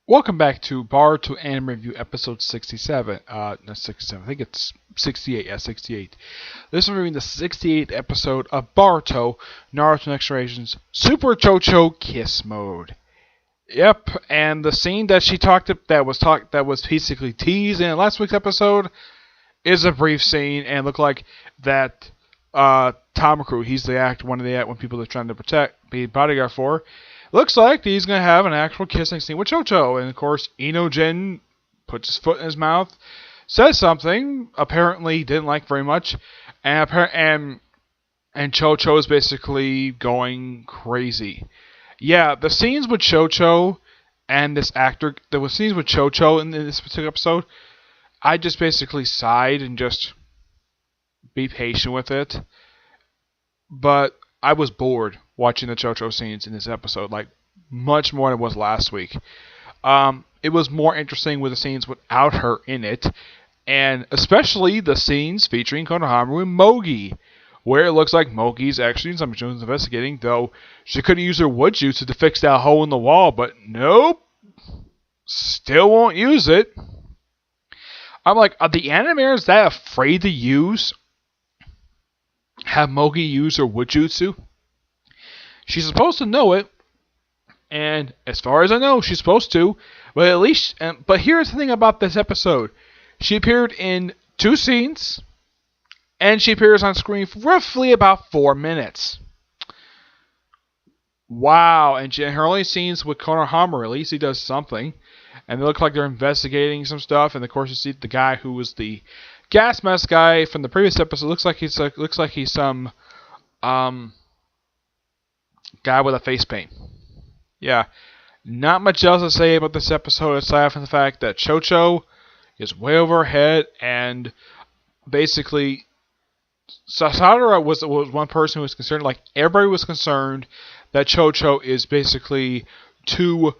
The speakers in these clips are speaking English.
Welcome back to Boruto Anime Review episode 67. Not 67, I think it's 68. Yeah, 68. This is reviewing the 68th episode of Boruto, Naruto Next Generation's Super Chocho Kiss Mode. Yep, and the scene that that was basically teased in last week's episode is a brief scene, and looked like that Tamaku, he's one of the one people they're trying to be bodyguard for. Looks like he's going to have an actual kissing scene with Chocho. And of course, Inojin puts his foot in his mouth, says something, apparently didn't like very much, and Chocho is basically going crazy. Yeah, the scenes with Chocho and this actor, there were scenes with Chocho in this particular episode, I just basically sighed and just be patient with it. But I was bored watching the Chocho scenes in this episode, like much more than it was last week. It was more interesting with the scenes without her in it, and especially the scenes featuring Konohamaru and Mogi, where it looks like Mogi's actually in some shows investigating, though she could have used her wood jutsu to fix that hole in the wall, but nope, still won't use it. I'm like, are the animators that afraid to have Mogi use her wood jutsu? She's supposed to know it, and as far as I know, she's supposed to. But at least, but here's the thing about this episode: she appeared in 2 scenes, and she appears on screen for roughly about 4 minutes. Wow! And her only scenes with Konohamaru, at least he does something, and they look like they're investigating some stuff. And of course, you see the guy who was the gas mask guy from the previous episode. Looks like he's some guy with a face paint. Yeah, not much else to say about this episode aside from the fact that Chocho is way over her head, and basically Sasara was one person who was concerned. Like, everybody was concerned that Chocho is basically too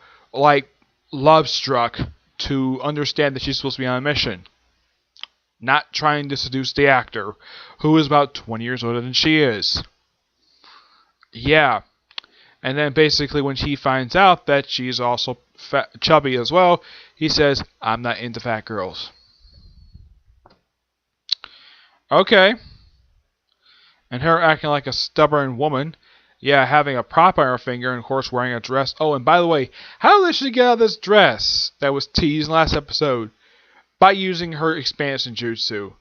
love struck to understand that she's supposed to be on a mission, not trying to seduce the actor, who is about 20 years older than she is. Yeah. And then basically when he finds out that she's also chubby as well, he says, "I'm not into fat girls." Okay. And her acting like a stubborn woman. Yeah, having a prop on her finger and of course wearing a dress. Oh, and by the way, how did she get out of this dress that was teased in last episode? By using her expansion jutsu.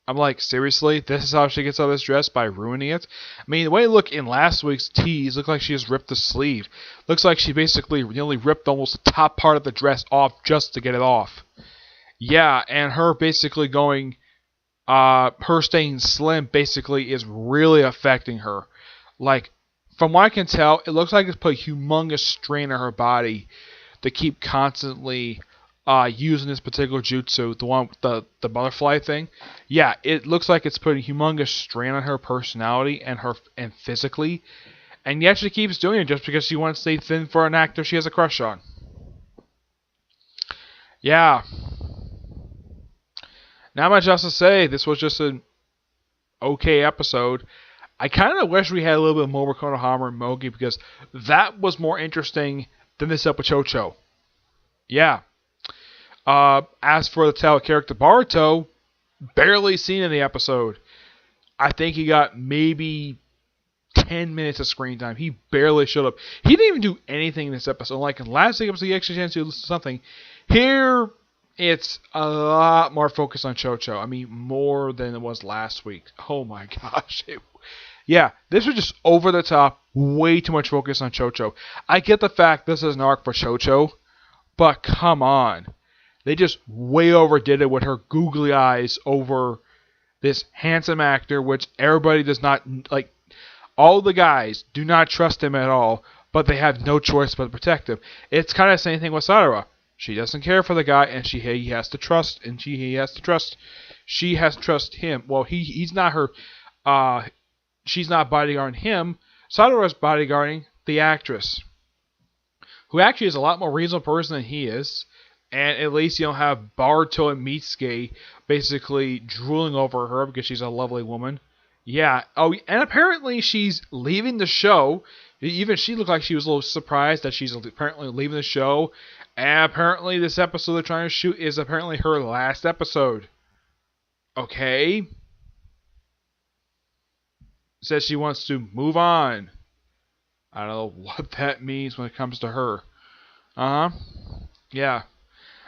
I'm like, seriously? This is how she gets out of this dress? By ruining it? I mean, the way it looked in last week's tease looked like she just ripped the sleeve. Looks like she basically nearly ripped almost the top part of the dress off just to get it off. Yeah, and her basically her staying slim basically is really affecting her. Like, from what I can tell, it looks like it's put a humongous strain on her body to keep constantly using this particular jutsu, the one with the butterfly thing. Yeah, it looks like it's putting humongous strain on her personality and physically, and yet she keeps doing it just because she wants to stay thin for an actor she has a crush on. Yeah, not much else to say. This was just an okay episode. I kind of wish we had a little bit more with Konohamaru and Mogi, because that was more interesting than this episode with Chocho. Yeah. As for the title character Boruto, barely seen in the episode. I think he got maybe 10 minutes of screen time. He barely showed up. He didn't even do anything in this episode. Like in last week's episode, he actually had to do something. Here, it's a lot more focused on Chocho. I mean, more than it was last week. Oh my gosh. Yeah, this was just over the top. Way too much focus on Chocho. I get the fact this is an arc for Chocho, but come on. They just way overdid it with her googly eyes over this handsome actor, which everybody does not like. All the guys do not trust him at all, but they have no choice but to protect him. It's kind of the same thing with Sadara. She doesn't care for the guy, and he has to trust, and he has to trust. She has to trust him. Well, he's not her. She's not bodyguarding him. Sadara's bodyguarding the actress, who actually is a lot more reasonable person than he is. And at least you don't have Boruto and Mitsuki basically drooling over her because she's a lovely woman. Yeah. Oh, and apparently she's leaving the show. Even she looked like she was a little surprised that she's apparently leaving the show And apparently this episode they're trying to shoot is apparently her last episode. Okay? Says she wants to move on. I don't know what that means when it comes to her. Uh huh. Yeah.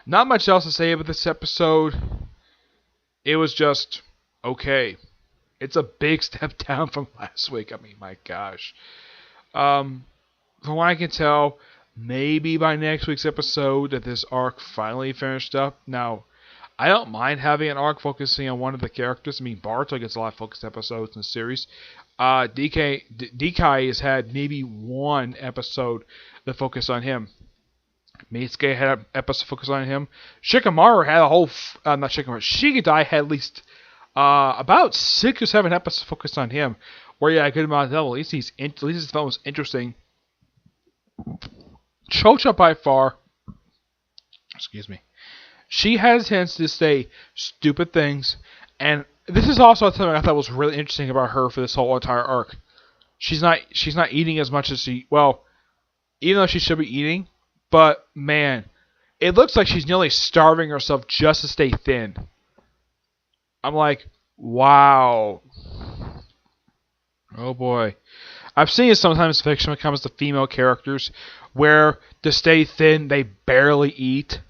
Not much else to say about this episode. It was just okay. It's a big step down from last week. I mean, my gosh. From what I can tell, maybe by next week's episode that this arc finally finished up. Now, I don't mind having an arc focusing on one of the characters. I mean, Boruto gets a lot of focused episodes in the series. DK has had maybe one episode that focused on him. Mitsuke had an episode focused on him. Shikamaru had a whole... not Shikamaru. Shigadai had at least about 6 or 7 episodes focused on him. Where, yeah, a good amount of them. At least his film was interesting. Chocho by far... Excuse me. She has hints to say stupid things. And this is also something I thought was really interesting about her for this whole entire arc. She's not eating as much as she... Well, even though she should be eating... But, man, it looks like she's nearly starving herself just to stay thin. I'm like, wow. Oh, boy. I've seen it sometimes in fiction when it comes to female characters where to stay thin, they barely eat.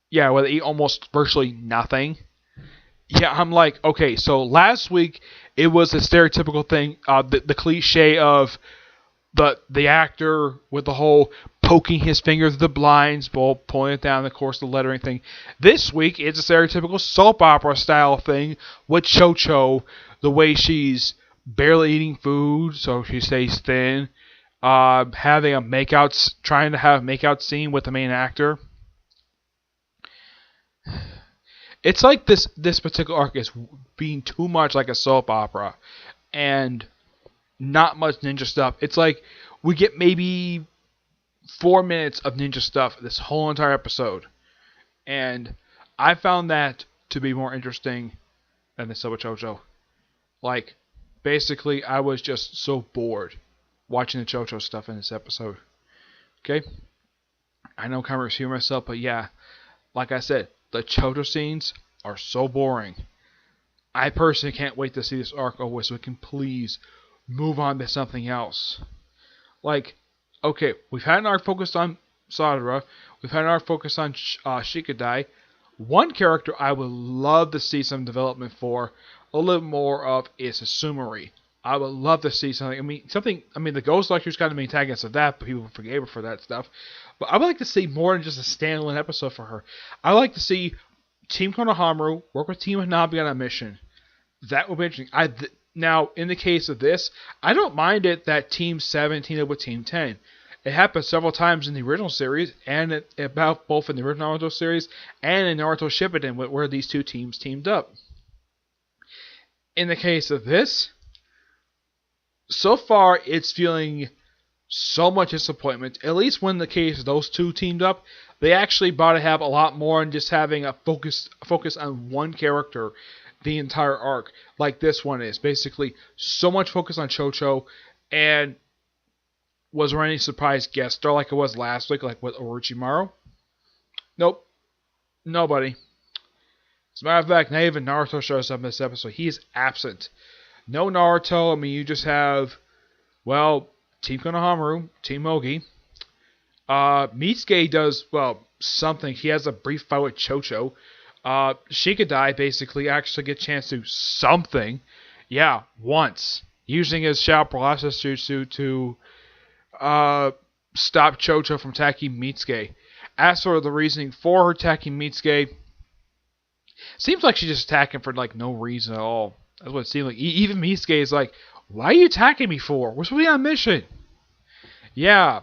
Yeah, where they eat almost virtually nothing. Yeah, I'm like, okay, so last week it was a stereotypical thing, the cliche of the actor with the whole poking his finger through the blinds, pulling it down, of course, the lettering thing. This week, it's a stereotypical soap opera style thing with Chocho, the way she's barely eating food, so she stays thin, trying to have a makeout scene with the main actor. It's like this particular arc is being too much like a soap opera, and not much ninja stuff. It's like we get maybe 4 minutes of ninja stuff this whole entire episode. And I found that to be more interesting than the Soba Chocho. Like, basically, I was just so bored watching the Chocho stuff in this episode. Okay? I know I'm kind of repeating myself, but yeah, like I said, the Chocho scenes are so boring. I personally can't wait to see this arc over so we can please move on to something else. Like, okay, we've had an arc focused on Sadara. We've had an arc focused on Shikadai. One character I would love to see some development for, a little more of, is Sumari. I would love to see something. The Ghost Lecture's kind of the antagonist of that, but people forgave her for that stuff. But I would like to see more than just a standalone episode for her. I would like to see Team Konohamaru work with Team Hanabi on a mission. That would be interesting. Now, in the case of this, I don't mind it that Team 7 teamed up with Team 10. It happened several times in the original series, and both in the original Naruto series and in Naruto Shippuden, where these two teams teamed up. In the case of this, so far it's feeling so much disappointment. At least when the case of those two teamed up, they actually brought to have a lot more than just having a focus on one character the entire arc, like this one is. Basically, so much focus on Chocho, and was there any surprise guest star like it was last week, like with Orochimaru? Nope. Nobody. As a matter of fact, not even Naruto shows up in this episode. He is absent. No Naruto. You just have, Team Konohamaru, Team Mogi. Mitsuke does, something. He has a brief fight with Chocho. Shikadai basically actually gets a chance to do something. Yeah, once. Using his Shao Process Jutsu to stop Chocho from attacking Mitsuke. As for the reasoning for her attacking Mitsuke, seems like she's just attacking for no reason at all. That's what it seems like. Even Mitsuke is like, why are you attacking me for? We're supposed to be on a mission. Yeah.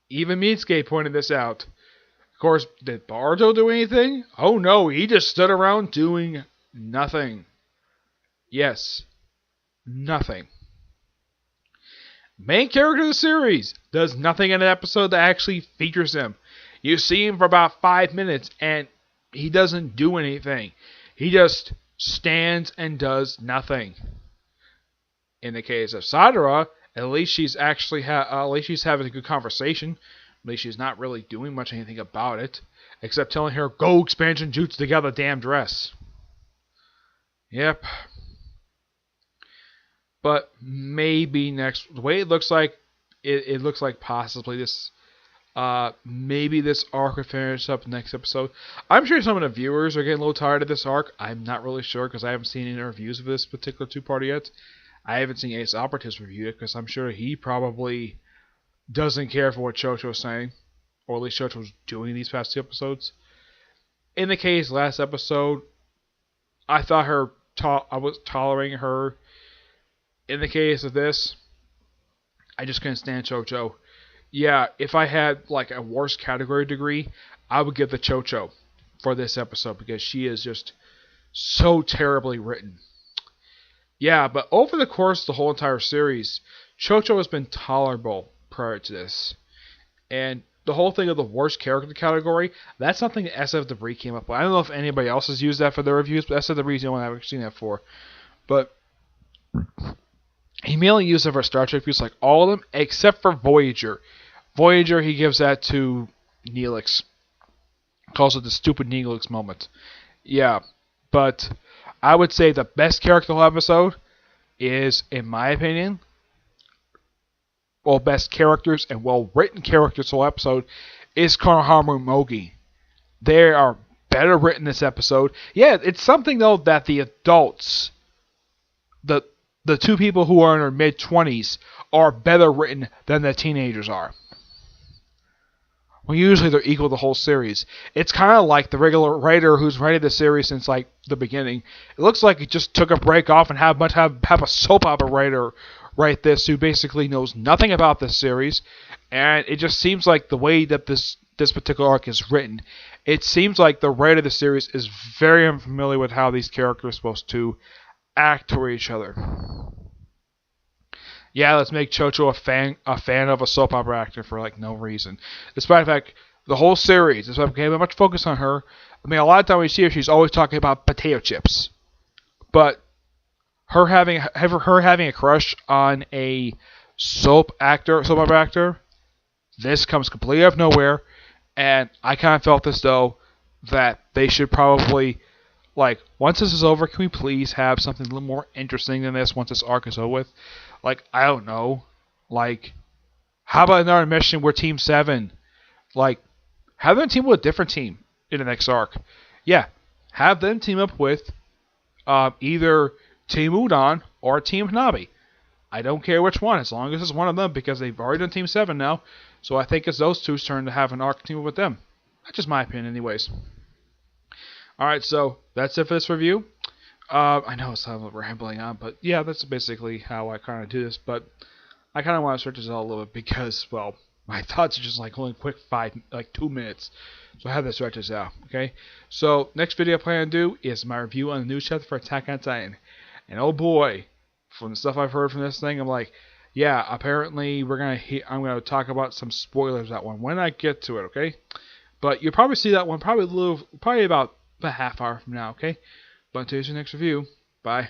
Even Mitsuke pointed this out. Of course, did Boruto do anything? Oh no, he just stood around doing nothing. Yes. Nothing. Main character of the series does nothing in an episode that actually features him. You see him for about 5 minutes and he doesn't do anything. He just stands and does nothing. In the case of Sadara, at least she's having a good conversation. I mean, she's not really doing much anything about it, except telling her, go expansion jutsu to get the damn dress. Yep. But maybe next, the way it looks like, it looks like possibly this, maybe this arc will finish up next episode. I'm sure some of the viewers are getting a little tired of this arc. I'm not really sure because I haven't seen any reviews of this particular two-parter yet. I haven't seen Ace Operatives review it because I'm sure he probably doesn't care for what Chocho is saying, or at least Chocho was doing these past two episodes. In the case last episode, I thought I was tolerating her. In the case of this, I just couldn't stand Chocho. Yeah, if I had like a worst category degree, I would give the Chocho for this episode because she is just so terribly written. Yeah, but over the course of the whole entire series, Chocho has been tolerable prior to this. And the whole thing of the worst character category, that's something that SF Debris came up with. I don't know if anybody else has used that for their reviews, but SF Debris is the only one I've seen that for. But he mainly used it for Star Trek reviews, like all of them, except for Voyager. Voyager, he gives that to Neelix. Calls it the stupid Neelix moment. Yeah, but I would say the best character of the episode is, in my opinion, well, best characters and well-written characters of the whole episode is Konohamaru and Mogi. They are better written this episode. Yeah, it's something, though, that the adults, the two people who are in their mid-20s, are better written than the teenagers are. Well, usually they're equal the whole series. It's kind of like the regular writer who's writing the series since like the beginning. It looks like he just took a break off and have a soap opera writer write this who basically knows nothing about this series. And it just seems like the way that this particular arc is written, it seems like the writer of the series is very unfamiliar with how these characters are supposed to act toward each other. Yeah, let's make Chocho a fan of a soap opera actor for like no reason. Despite the fact, the whole series, despite having much focus on her, I mean, a lot of time we see her, she's always talking about potato chips. But her having a crush on a soap opera actor, this comes completely out of nowhere, and I kind of felt as though that they should probably, like, once this is over, can we please have something a little more interesting than this once this arc is over with? Like, I don't know. Like, how about another mission where Team 7, like, have them team with a different team in the next arc. Yeah, have them team up with either Team Udon or Team Hanabi. I don't care which one, as long as it's one of them, because they've already done Team 7 now. So I think it's those two's turn to have an arc team with them. That's just my opinion anyways. Alright, so that's it for this review. I know it's kind of rambling on, but yeah, that's basically how I kind of do this. But I kind of want to stretch this out a little bit because, well, my thoughts are just like only quick 2 minutes. So I have to stretch this out, okay? So next video I plan to do is my review on the new chapter for Attack on Titan. And oh boy, from the stuff I've heard from this thing, I'm like, yeah, apparently I'm gonna talk about some spoilers that one when I get to it, okay? But you'll probably see that one probably about a half hour from now, okay? But until your next review, bye.